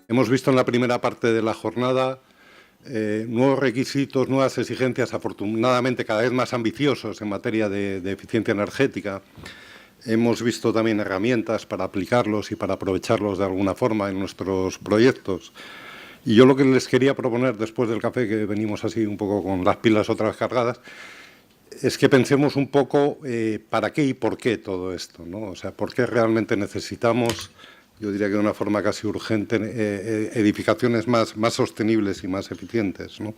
Hemos visto en la primera parte de la jornada nuevos requisitos, nuevas exigencias, afortunadamente cada vez más ambiciosos en materia de eficiencia energética. Hemos visto también herramientas para aplicarlos y para aprovecharlos de alguna forma en nuestros proyectos. Y yo lo que les quería proponer después del café, que venimos así un poco con las pilas otra vez cargadas, es que pensemos un poco para qué y por qué todo esto, ¿no? O sea, por qué realmente necesitamos, yo diría que de una forma casi urgente, edificaciones más sostenibles y más eficientes, ¿no?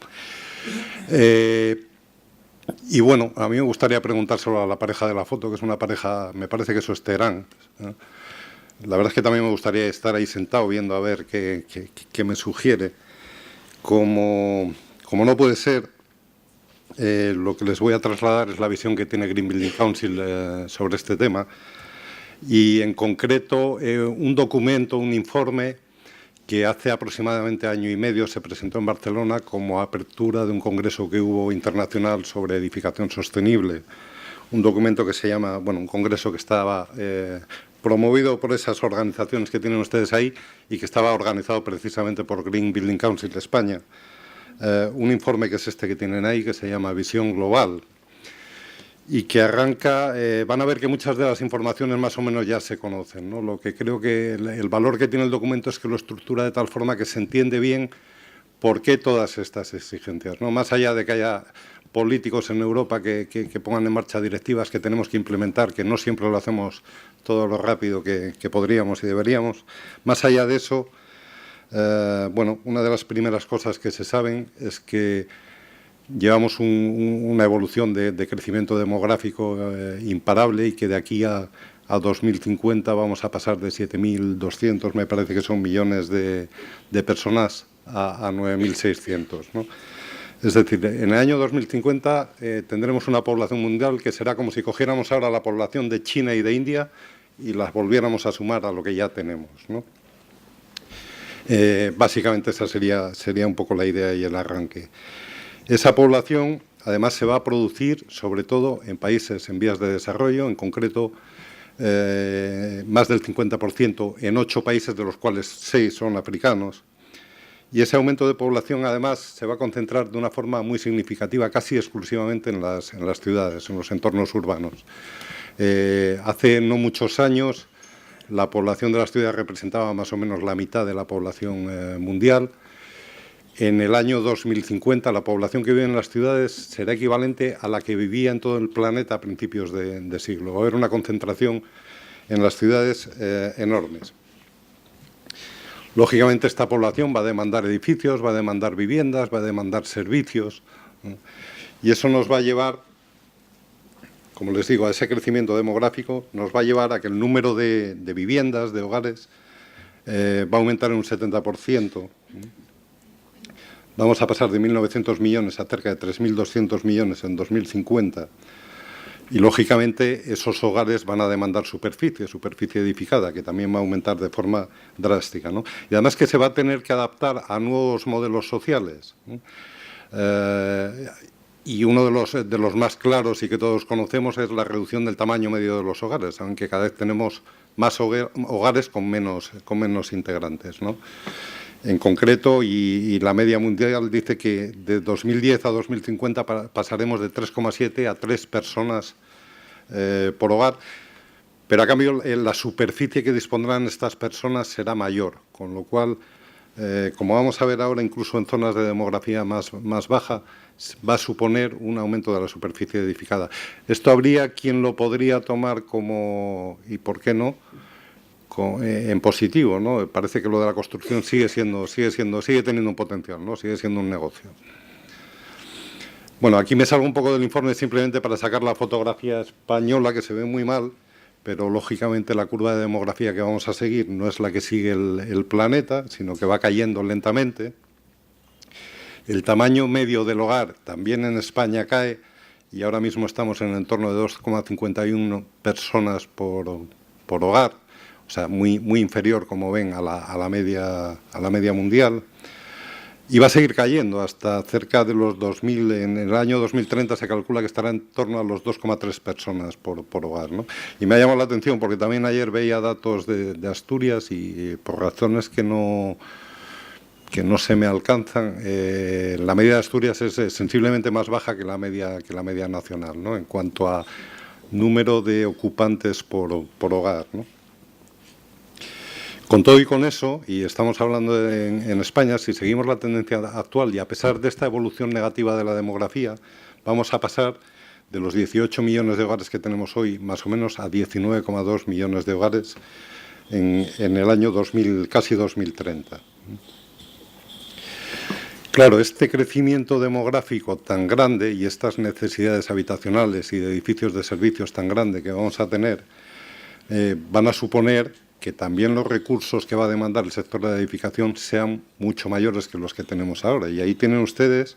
Y bueno, a mí me gustaría preguntárselo a la pareja de la foto, que es una pareja, me parece que eso es Teherán, ¿no? La verdad es que también me gustaría estar ahí sentado viendo a ver qué me sugiere. Como no puede ser, lo que les voy a trasladar es la visión que tiene Green Building Council sobre este tema. Y en concreto un documento, un informe que hace aproximadamente año y medio se presentó en Barcelona como apertura de un congreso que hubo internacional sobre edificación sostenible. Un documento que se llama, bueno, un congreso que estaba promovido por esas organizaciones que tienen ustedes ahí y que estaba organizado precisamente por Green Building Council de España. Un informe que es este que tienen ahí, que se llama Visión Global, y que arranca, van a ver que muchas de las informaciones más o menos ya se conocen, ¿no? Lo que creo que el valor que tiene el documento es que lo estructura de tal forma que se entiende bien por qué todas estas exigencias, ¿no? Más allá de que haya políticos en Europa que pongan en marcha directivas que tenemos que implementar, que no siempre lo hacemos todo lo rápido que podríamos y deberíamos, más allá de eso, bueno, una de las primeras cosas que se saben es que llevamos una evolución de crecimiento demográfico imparable y que de aquí a 2050 vamos a pasar de 7.200, me parece que son millones de personas, a 9.600, ¿no? Es decir, en el año 2050 tendremos una población mundial que será como si cogiéramos ahora la población de China y de India y las volviéramos a sumar a lo que ya tenemos, ¿no? Básicamente esa sería un poco la idea y el arranque. Esa población, además, se va a producir, sobre todo, en países en vías de desarrollo, en concreto, más del 50% en 8 países, de los cuales 6 son africanos. Y ese aumento de población, además, se va a concentrar de una forma muy significativa, casi exclusivamente en las ciudades, en los entornos urbanos. Hace no muchos años, la población de las ciudades representaba más o menos la mitad de la población mundial. En el año 2050, la población que vive en las ciudades será equivalente a la que vivía en todo el planeta a principios de siglo. Va a haber una concentración en las ciudades enormes. Lógicamente, esta población va a demandar edificios, va a demandar viviendas, va a demandar servicios, ¿no? Y eso nos va a llevar, como les digo, a ese crecimiento demográfico, nos va a llevar a que el número de viviendas, de hogares, va a aumentar en un 70%. Vamos a pasar de 1.900 millones a cerca de 3.200 millones en 2050. Y, lógicamente, esos hogares van a demandar superficie edificada, que también va a aumentar de forma drástica, ¿no? Y además que se va a tener que adaptar a nuevos modelos sociales, ¿no? Y uno de los más claros y que todos conocemos es la reducción del tamaño medio de los hogares, aunque cada vez tenemos más hogares con menos integrantes, ¿no? En concreto, y la media mundial dice que de 2010 a 2050 pasaremos de 3,7 a 3 personas por hogar, pero a cambio la superficie que dispondrán estas personas será mayor, con lo cual, como vamos a ver ahora, incluso en zonas de demografía más baja, va a suponer un aumento de la superficie edificada. Esto habría quien lo podría tomar como, y por qué no, en positivo, ¿no? Parece que lo de la construcción sigue teniendo un potencial, ¿no? Sigue siendo un negocio. Bueno, aquí me salgo un poco del informe simplemente para sacar la fotografía española, que se ve muy mal, pero lógicamente la curva de demografía que vamos a seguir no es la que sigue el planeta, sino que va cayendo lentamente. El tamaño medio del hogar también en España cae y ahora mismo estamos en el entorno de 2,51 personas por hogar. O sea, muy inferior, como ven, a la media mundial. y va a seguir cayendo hasta cerca de los 2.000. En el año 2030 se calcula que estará en torno a los 2,3 personas por hogar, ¿no? Y me ha llamado la atención porque también ayer veía datos de Asturias y por razones que no se me alcanzan, la media de Asturias es sensiblemente más baja que la media nacional, ¿no? En cuanto a número de ocupantes por hogar, ¿no? Con todo y con eso, y estamos hablando en España, si seguimos la tendencia actual y a pesar de esta evolución negativa de la demografía, vamos a pasar de los 18 millones de hogares que tenemos hoy, más o menos, a 19,2 millones de hogares en el año casi 2030. Claro, este crecimiento demográfico tan grande y estas necesidades habitacionales y de edificios de servicios tan grande que vamos a tener van a suponer que también los recursos que va a demandar el sector de la edificación sean mucho mayores que los que tenemos ahora. Y ahí tienen ustedes,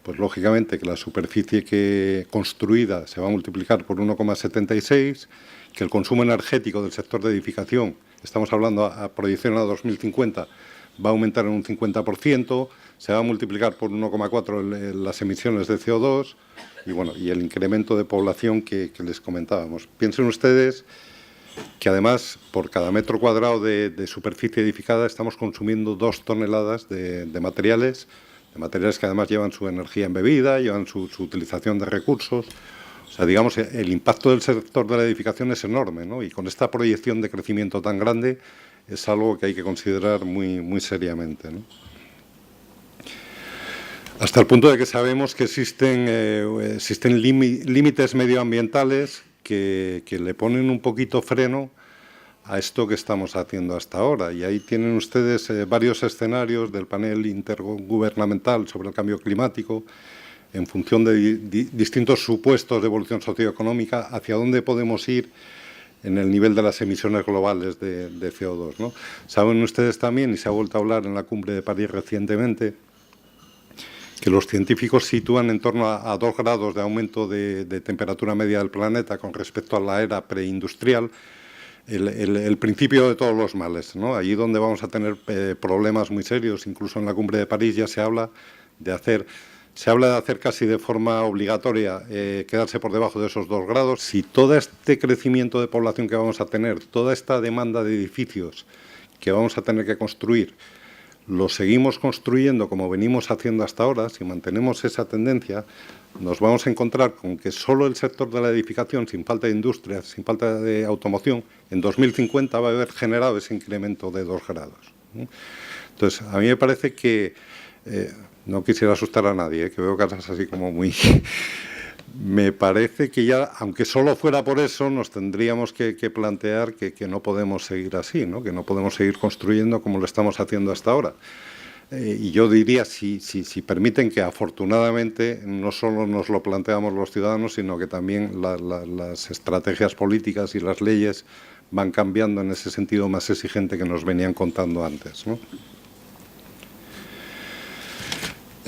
pues lógicamente, que la superficie construida se va a multiplicar por 1,76, que el consumo energético del sector de edificación, estamos hablando a proyección a 2050, va a aumentar en un 50%, se va a multiplicar por 1,4 las emisiones de CO2 y, bueno, y el incremento de población que les comentábamos. Piensen ustedes que además por cada metro cuadrado de superficie edificada estamos consumiendo 2 toneladas de materiales que además llevan su energía embebida, llevan su utilización de recursos. O sea, digamos, el impacto del sector de la edificación es enorme, ¿no? Y con esta proyección de crecimiento tan grande es algo que hay que considerar muy, muy seriamente, ¿no? Hasta el punto de que sabemos que existen límites medioambientales que le ponen un poquito freno a esto que estamos haciendo hasta ahora. Y ahí tienen ustedes varios escenarios del panel intergubernamental sobre el cambio climático en función de distintos supuestos de evolución socioeconómica, hacia dónde podemos ir en el nivel de las emisiones globales de CO2, ¿no? Saben ustedes también, y se ha vuelto a hablar en la cumbre de París recientemente, que los científicos sitúan en torno a 2 grados de aumento de temperatura media del planeta con respecto a la era preindustrial, el principio de todos los males, ¿no? Allí donde vamos a tener problemas muy serios. Incluso en la cumbre de París ya se habla de hacer casi de forma obligatoria quedarse por debajo de esos 2 grados. Si todo este crecimiento de población que vamos a tener, toda esta demanda de edificios que vamos a tener que construir, lo seguimos construyendo como venimos haciendo hasta ahora, si mantenemos esa tendencia, nos vamos a encontrar con que solo el sector de la edificación, sin falta de industria, sin falta de automoción, en 2050 va a haber generado ese incremento de 2 grados. Entonces, a mí me parece que, no quisiera asustar a nadie, que veo caras así como muy... Me parece que ya, aunque solo fuera por eso, nos tendríamos que plantear que no podemos seguir así, ¿no? Que no podemos seguir construyendo como lo estamos haciendo hasta ahora. Y yo diría, si permiten, que afortunadamente no solo nos lo planteamos los ciudadanos, sino que también las estrategias políticas y las leyes van cambiando en ese sentido más exigente que nos venían contando antes, ¿no?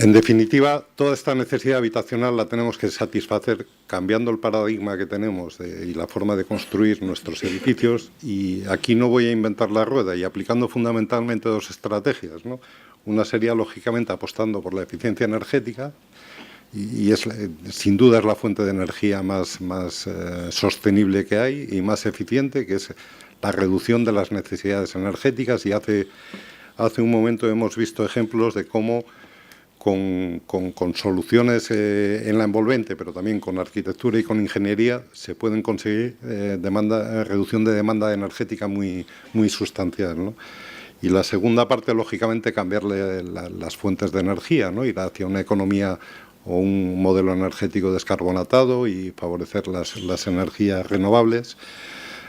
En definitiva, toda esta necesidad habitacional la tenemos que satisfacer cambiando el paradigma que tenemos y la forma de construir nuestros edificios. Y aquí no voy a inventar la rueda, y aplicando fundamentalmente 2 estrategias, ¿no? Una sería, lógicamente, apostando por la eficiencia energética, y sin duda es la fuente de energía más sostenible que hay y más eficiente, que es la reducción de las necesidades energéticas. Y hace un momento hemos visto ejemplos de cómo con soluciones en la envolvente, pero también con arquitectura y con ingeniería, se pueden conseguir reducción de demanda energética muy, muy sustancial, ¿no? Y la segunda parte, lógicamente, cambiarle las fuentes de energía, ¿no? Ir hacia una economía o un modelo energético descarbonatado y favorecer las energías renovables,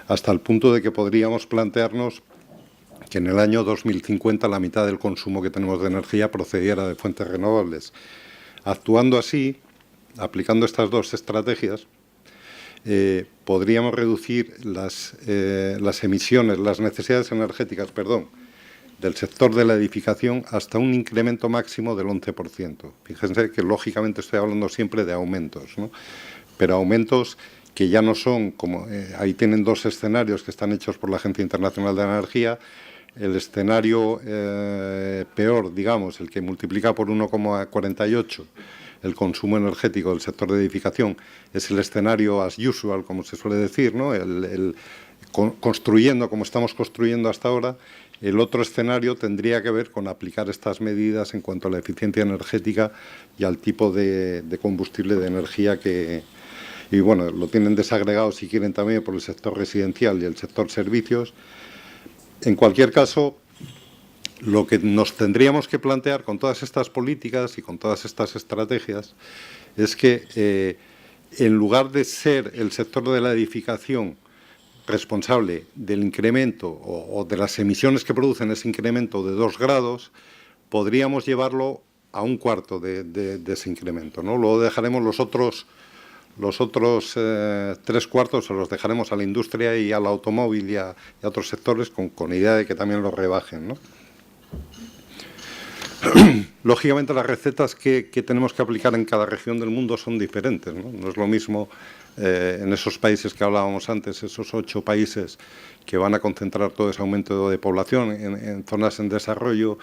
hasta el punto de que podríamos plantearnos que en el año 2050 la mitad del consumo que tenemos de energía procediera de fuentes renovables. Actuando así, aplicando estas 2 estrategias, podríamos reducir las emisiones, las necesidades energéticas, del sector de la edificación hasta un incremento máximo del 11%. Fíjense que, lógicamente, estoy hablando siempre de aumentos, ¿no? Pero aumentos que ya no son como... ahí tienen 2 escenarios que están hechos por la Agencia Internacional de la Energía. el escenario peor, digamos, el que multiplica por 1,48 el consumo energético del sector de edificación, es el escenario as usual, como se suele decir, ¿no? Construyendo como estamos construyendo hasta ahora. El otro escenario tendría que ver con aplicar estas medidas en cuanto a la eficiencia energética y al tipo de combustible de energía que... Y bueno, lo tienen desagregado, si quieren, también por el sector residencial y el sector servicios. En cualquier caso, lo que nos tendríamos que plantear con todas estas políticas y con todas estas estrategias es que en lugar de ser el sector de la edificación responsable del incremento o de las emisiones que producen ese incremento de 2 grados, podríamos llevarlo a 1/4 de ese incremento, ¿no? Luego dejaremos los otros 3/4 se los dejaremos a la industria y al automóvil y a otros sectores con idea de que también los rebajen, ¿no? Lógicamente, las recetas que tenemos que aplicar en cada región del mundo son diferentes, ¿no? No es lo mismo en esos países que hablábamos antes, esos 8 países que van a concentrar todo ese aumento de población en zonas en desarrollo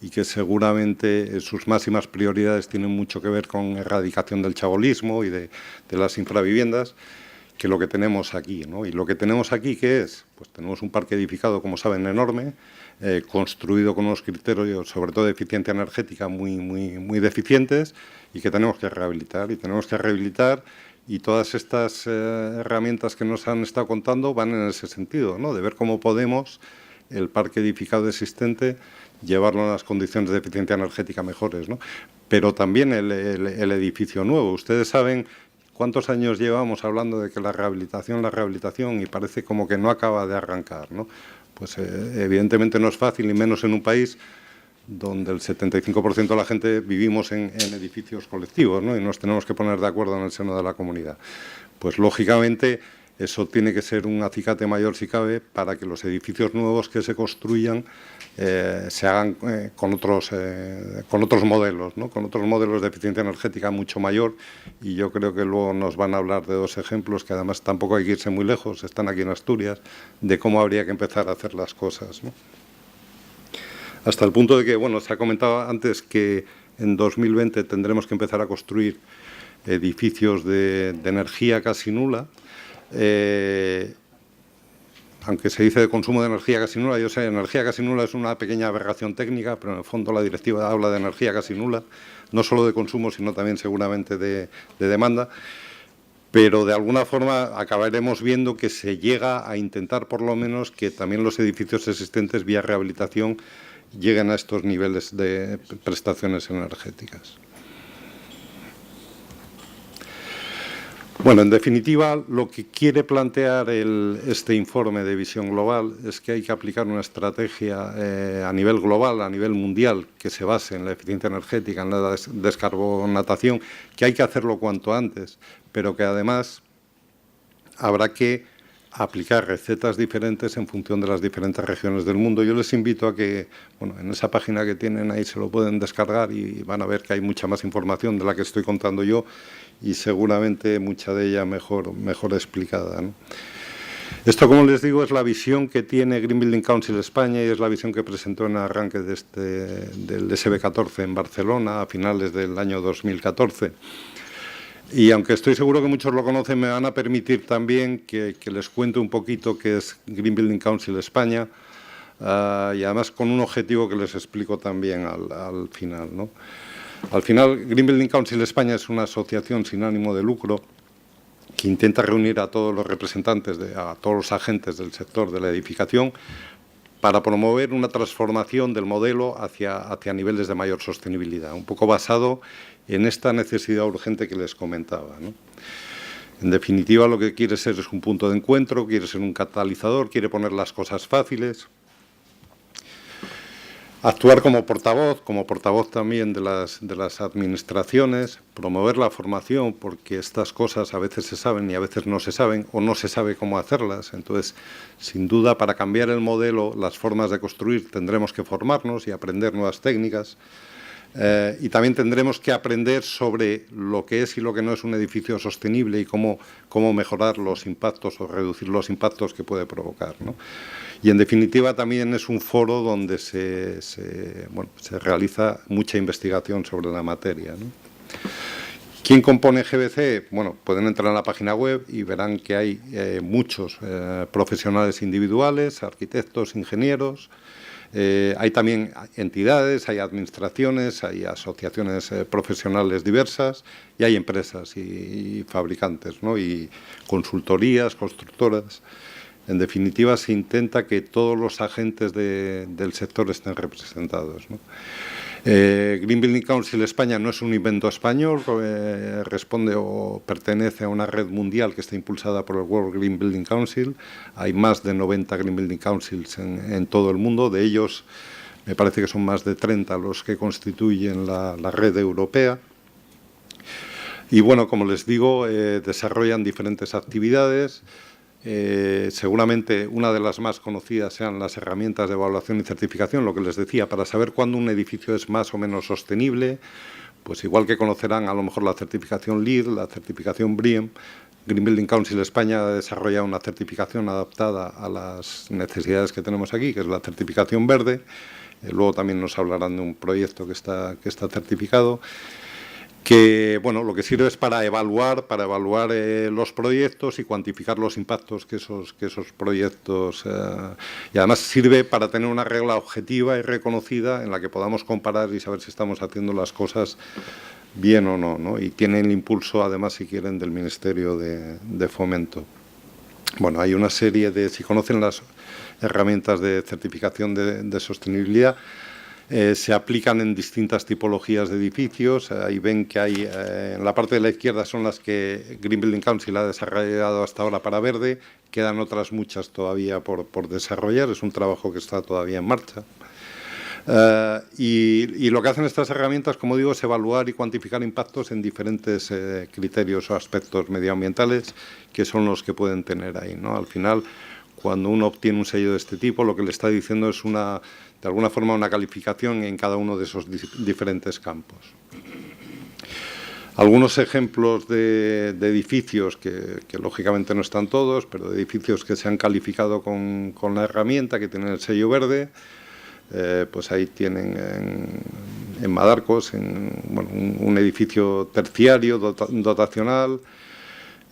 y que seguramente sus máximas prioridades tienen mucho que ver con erradicación del chabolismo y de las infraviviendas, que lo que tenemos aquí, ¿no? Y lo que tenemos aquí, ¿qué es? Pues tenemos un parque edificado, como saben, enorme, construido con unos criterios, sobre todo de eficiencia energética, muy deficientes y que tenemos que rehabilitar. Y todas estas herramientas que nos han estado contando van en ese sentido, ¿no? De ver cómo podemos el parque edificado existente llevarlo a las condiciones de eficiencia energética mejores, ¿no? Pero también el edificio nuevo. Ustedes saben cuántos años llevamos hablando de que la rehabilitación, y parece como que no acaba de arrancar, ¿no? Pues evidentemente no es fácil, y menos en un país donde el 75% de la gente vivimos en edificios colectivos, ¿no? Y nos tenemos que poner de acuerdo en el seno de la comunidad. Pues lógicamente eso tiene que ser un acicate mayor, si cabe, para que los edificios nuevos que se construyan se hagan con otros modelos, ¿no? Con otros modelos de eficiencia energética mucho mayor. Y yo creo que luego nos van a hablar de 2 ejemplos que además tampoco hay que irse muy lejos, están aquí en Asturias, de cómo habría que empezar a hacer las cosas, ¿no? Hasta el punto de que, bueno, se ha comentado antes que en 2020 tendremos que empezar a construir edificios de energía casi nula. Aunque se dice de consumo de energía casi nula, yo sé, energía casi nula es una pequeña aberración técnica, pero en el fondo la directiva habla de energía casi nula, no solo de consumo, sino también seguramente de demanda. Pero de alguna forma acabaremos viendo que se llega a intentar por lo menos que también los edificios existentes vía rehabilitación lleguen a estos niveles de prestaciones energéticas. Bueno, en definitiva, lo que quiere plantear este informe de visión global es que hay que aplicar una estrategia a nivel global, a nivel mundial, que se base en la eficiencia energética, en la descarbonatación, que hay que hacerlo cuanto antes, pero que además habrá que aplicar recetas diferentes en función de las diferentes regiones del mundo. Yo les invito a que, bueno, en esa página que tienen ahí se lo pueden descargar y van a ver que hay mucha más información de la que estoy contando yo y seguramente mucha de ella mejor explicada, ¿no? Esto, como les digo, es la visión que tiene Green Building Council España y es la visión que presentó en el arranque del SB14 en Barcelona a finales del año 2014. Y aunque estoy seguro que muchos lo conocen, me van a permitir también que les cuente un poquito qué es Green Building Council España y además con un objetivo que les explico también al final, ¿no? Al final, Green Building Council España es una asociación sin ánimo de lucro que intenta reunir a todos los representantes, a todos los agentes del sector de la edificación para promover una transformación del modelo hacia niveles de mayor sostenibilidad, un poco basado en esta necesidad urgente que les comentaba, ¿no? En definitiva, lo que quiere ser es un punto de encuentro, quiere ser un catalizador, quiere poner las cosas fáciles, actuar como portavoz también de las administraciones, promover la formación, porque estas cosas a veces se saben y a veces no se saben o no se sabe cómo hacerlas. Entonces, sin duda, para cambiar el modelo, las formas de construir, tendremos que formarnos y aprender nuevas técnicas. Y también tendremos que aprender sobre lo que es y lo que no es un edificio sostenible y cómo mejorar los impactos o reducir los impactos que puede provocar, ¿no? Y en definitiva también es un foro donde se realiza mucha investigación sobre la materia, ¿no? ¿Quién compone GBC? Bueno, pueden entrar en la página web y verán que hay muchos profesionales individuales, arquitectos, ingenieros. Hay también entidades, hay administraciones, hay asociaciones profesionales diversas y hay empresas y fabricantes, ¿no? Y consultorías, constructoras. En definitiva, se intenta que todos los agentes del sector estén representados, ¿no? Green Building Council España no es un invento español, responde o pertenece a una red mundial que está impulsada por el World Green Building Council. Hay más de 90 Green Building Councils en todo el mundo, de ellos me parece que son más de 30 los que constituyen la red europea. Y bueno, como les digo, desarrollan diferentes actividades. Seguramente una de las más conocidas sean las herramientas de evaluación y certificación, lo que les decía, para saber cuándo un edificio es más o menos sostenible, pues igual que conocerán a lo mejor la certificación LEED, la certificación BREEAM. Green Building Council España ha desarrollado una certificación adaptada a las necesidades que tenemos aquí, que es la certificación verde. Luego también nos hablarán de un proyecto que está certificado, que bueno, lo que sirve es para evaluar los proyectos y cuantificar los impactos que esos proyectos, y además sirve para tener una regla objetiva y reconocida en la que podamos comparar y saber si estamos haciendo las cosas bien o no, ¿no? Y tienen el impulso, además, si quieren, del Ministerio de Fomento. Bueno, hay una serie de, si conocen las herramientas de certificación de sostenibilidad, se aplican en distintas tipologías de edificios. Ahí ven que hay, en la parte de la izquierda son las que Green Building Council ha desarrollado hasta ahora para verde, quedan otras muchas todavía por desarrollar, es un trabajo que está todavía en marcha. Y lo que hacen estas herramientas, como digo, es evaluar y cuantificar impactos en diferentes criterios o aspectos medioambientales que son los que pueden tener ahí, ¿no? Al final, cuando uno obtiene un sello de este tipo, lo que le está diciendo es de alguna forma una calificación en cada uno de esos diferentes campos. Algunos ejemplos de edificios, que lógicamente no están todos, pero de edificios que se han calificado con la herramienta, que tienen el sello verde, pues ahí tienen en Madarcos un edificio terciario dotacional.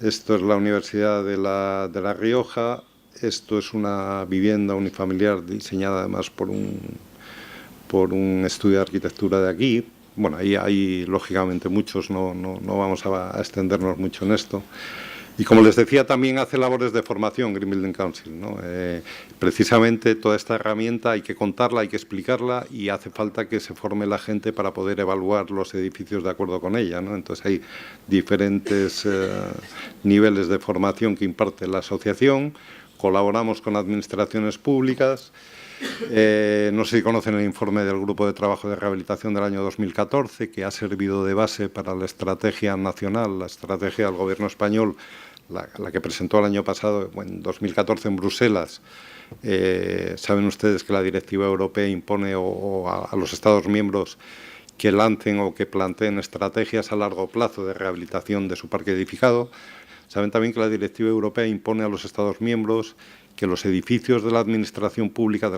Esto es la Universidad de La Rioja. Esto es una vivienda unifamiliar diseñada además por un estudio de arquitectura de aquí. Bueno, ahí hay lógicamente muchos, no vamos a extendernos mucho en esto. Y como les decía, también hace labores de formación Green Building Council, ¿no? Precisamente toda esta herramienta hay que contarla, hay que explicarla y hace falta que se forme la gente para poder evaluar los edificios de acuerdo con ella, ¿no? Entonces hay diferentes niveles de formación que imparte la asociación. Colaboramos con administraciones públicas. No sé si conocen el informe del Grupo de Trabajo de Rehabilitación del año 2014, que ha servido de base para la estrategia nacional, la estrategia del Gobierno español, la que presentó el año pasado, en 2014 en Bruselas. Saben ustedes que la directiva europea impone a los Estados miembros que lancen o que planteen estrategias a largo plazo de rehabilitación de su parque edificado. Saben también que la directiva europea impone a los Estados miembros que los edificios de la administración pública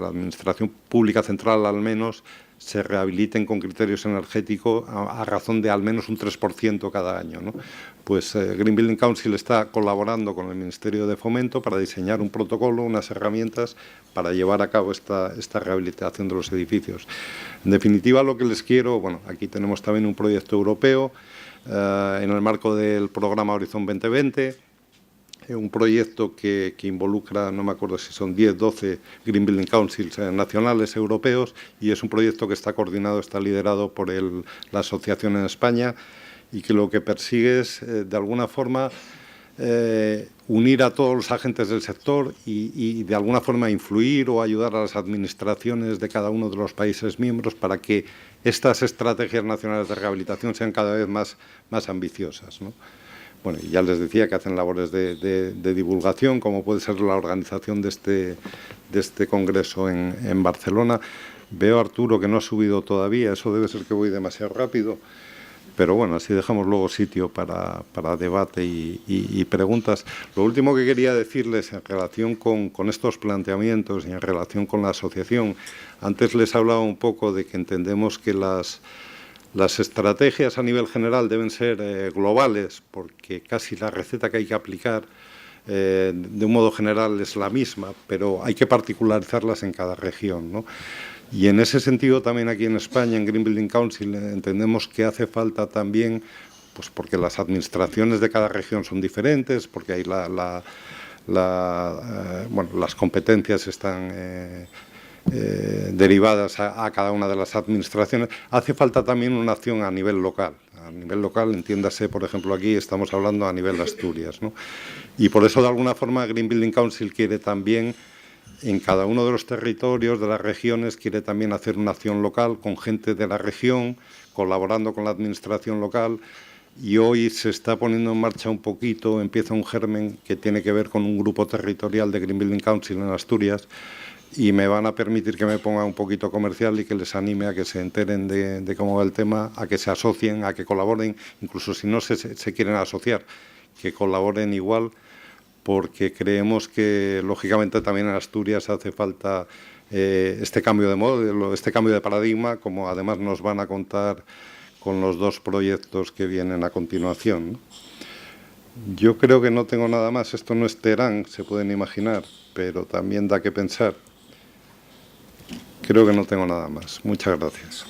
central al menos, se rehabiliten con criterios energéticos a razón de al menos un 3% cada año, ¿no? Pues Green Building Council está colaborando con el Ministerio de Fomento para diseñar un protocolo, unas herramientas para llevar a cabo esta rehabilitación de los edificios. En definitiva, lo que les quiero, bueno, aquí tenemos también un proyecto europeo, en el marco del programa Horizon 2020, un proyecto que involucra, no me acuerdo si son 10, 12 Green Building Councils nacionales, europeos, y es un proyecto que está coordinado, está liderado por la asociación en España, y que lo que persigue es, de alguna forma, unir a todos los agentes del sector y de alguna forma influir o ayudar a las administraciones de cada uno de los países miembros para que estas estrategias nacionales de rehabilitación sean cada vez más ambiciosas, ¿no? Bueno, y ya les decía que hacen labores de divulgación, como puede ser la organización de este congreso en Barcelona. Veo a Arturo que no ha subido todavía, eso debe ser que voy demasiado rápido. Pero bueno, así dejamos luego sitio para debate y preguntas. Lo último que quería decirles en relación con estos planteamientos y en relación con la asociación, antes les hablaba un poco de que entendemos que las estrategias a nivel general deben ser globales, porque casi la receta que hay que aplicar de un modo general es la misma, pero hay que particularizarlas en cada región, ¿no? Y en ese sentido también aquí en España, en Green Building Council, entendemos que hace falta también, pues porque las administraciones de cada región son diferentes, porque hay bueno, las competencias están derivadas a cada una de las administraciones, hace falta también una acción a nivel local. A nivel local, entiéndase, por ejemplo, aquí estamos hablando a nivel de Asturias, ¿no? Y por eso, de alguna forma, Green Building Council quiere también, en cada uno de los territorios, de las regiones, quiere también hacer una acción local con gente de la región, colaborando con la administración local. Y hoy se está poniendo en marcha un poquito, empieza un germen que tiene que ver con un grupo territorial de Green Building Council en Asturias, y me van a permitir que me ponga un poquito comercial y que les anime a que se enteren de cómo va el tema, a que se asocien, a que colaboren, incluso si no se quieren asociar, que colaboren igual, porque creemos que, lógicamente, también en Asturias hace falta este cambio de modelo, este cambio de paradigma, como además nos van a contar con los dos proyectos que vienen a continuación, ¿no? Yo creo que no tengo nada más. Esto no es Teherán, se pueden imaginar, pero también da que pensar. Creo que no tengo nada más. Muchas gracias.